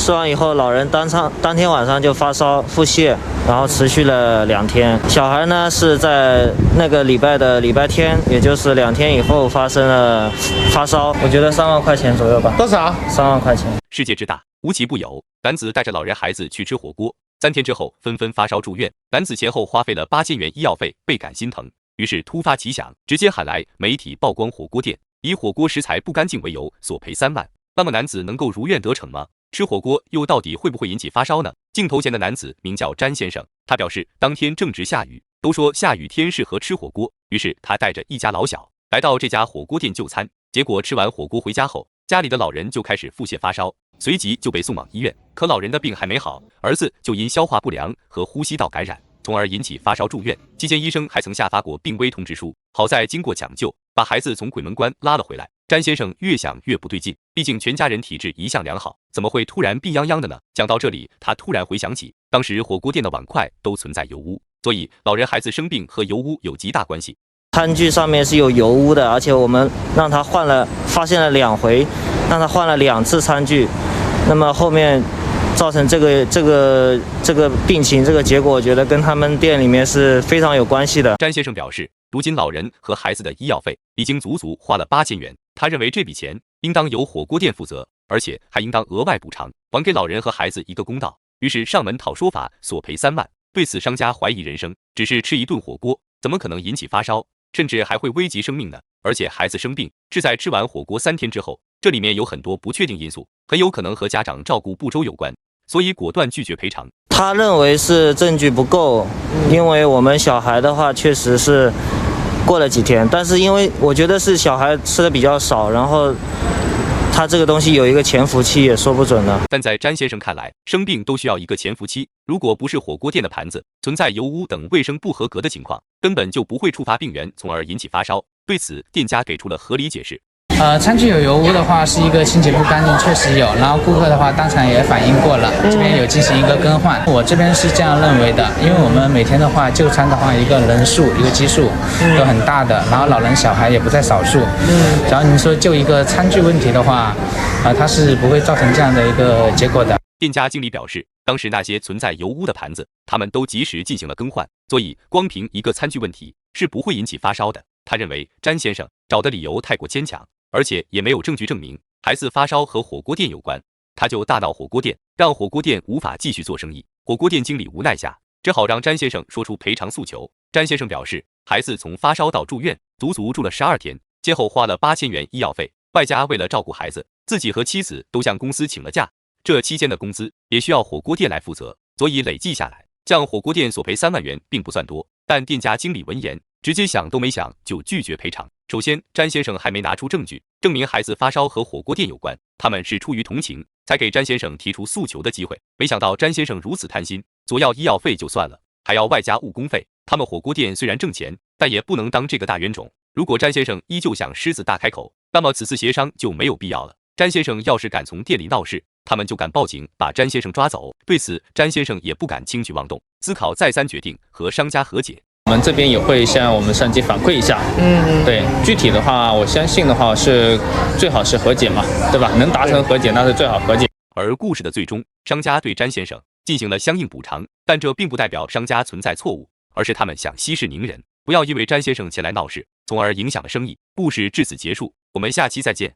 吃完以后，老人当天晚上就发烧腹泻，然后持续了2天。小孩呢是在那个礼拜的礼拜天，也就是2天以后发生了发烧。我觉得3万块钱左右吧。多少？3万块钱。世界之大，无奇不有。男子带着老人孩子去吃火锅，3天之后纷纷发烧住院。男子前后花费了8000元医药费，倍感心疼，于是突发奇想，直接喊来媒体曝光火锅店，以火锅食材不干净为由索赔3万。那么男子能够如愿得逞吗？吃火锅又到底会不会引起发烧呢？镜头前的男子名叫詹先生，他表示当天正值下雨，都说下雨天适合吃火锅，于是他带着一家老小来到这家火锅店就餐。结果吃完火锅回家后，家里的老人就开始腹泻发烧，随即就被送往医院。可老人的病还没好，儿子就因消化不良和呼吸道感染，从而引起发烧住院。期间医生还曾下发过病危通知书，好在经过抢救，把孩子从鬼门关拉了回来。詹先生越想越不对劲，毕竟全家人体质一向良好，怎么会突然病殃殃的呢？讲到这里，他突然回想起，当时火锅店的碗筷都存在油污，所以老人孩子生病和油污有极大关系。餐具上面是有油污的，而且我们让他发现了2回，让他换了2次餐具，那么后面造成这个病情这个结果，我觉得跟他们店里面是非常有关系的。詹先生表示，如今老人和孩子的医药费已经足足花了8000元，他认为这笔钱应当由火锅店负责，而且还应当额外补偿，还给老人和孩子一个公道。于是上门讨说法，索赔3万。对此商家怀疑人生，只是吃一顿火锅，怎么可能引起发烧，甚至还会危及生命呢？而且孩子生病是在吃完火锅3天之后，这里面有很多不确定因素，很有可能和家长照顾不周有关，所以果断拒绝赔偿。他认为是证据不够，因为我们小孩的话确实是过了几天，但是因为我觉得是小孩吃的比较少，然后他这个东西有一个潜伏期也说不准的。但在詹先生看来，生病都需要一个潜伏期，如果不是火锅店的盘子存在油污等卫生不合格的情况，根本就不会触发病源，从而引起发烧。对此，店家给出了合理解释。餐具有油污的话是一个清洁不干净，确实有。然后顾客的话当场也反映过了，这边有进行一个更换。我这边是这样认为的，因为我们每天的话就餐的话，一个人数一个基数都很大的，然后老人小孩也不在少数。然后你说就一个餐具问题的话，它是不会造成这样的一个结果的。店家经理表示，当时那些存在油污的盘子，他们都及时进行了更换，所以光凭一个餐具问题是不会引起发烧的。他认为詹先生找的理由太过牵强，而且也没有证据证明孩子发烧和火锅店有关，他就大闹火锅店，让火锅店无法继续做生意。火锅店经理无奈下，只好让詹先生说出赔偿诉求。詹先生表示，孩子从发烧到住院，足足住了12天，先后花了8000元医药费，外加为了照顾孩子，自己和妻子都向公司请了假，这期间的工资也需要火锅店来负责，所以累计下来，向火锅店索赔3万元并不算多。但店家经理闻言，直接想都没想就拒绝赔偿。首先，詹先生还没拿出证据证明孩子发烧和火锅店有关，他们是出于同情才给詹先生提出诉求的机会。没想到詹先生如此贪心，索要医药费就算了，还要外加误工费。他们火锅店虽然挣钱，但也不能当这个大冤种。如果詹先生依旧想狮子大开口，那么此次协商就没有必要了。詹先生要是敢从店里闹事，他们就敢报警把詹先生抓走。对此，詹先生也不敢轻举妄动，思考再三决定和商家和解。我们这边也会向我们上级反馈一下，对，具体的话，我相信的话是最好是和解嘛，对吧？能达成和解那是最好和解。而故事的最终，商家对詹先生进行了相应补偿，但这并不代表商家存在错误，而是他们想息事宁人，不要因为詹先生前来闹事，从而影响了生意。故事至此结束，我们下期再见。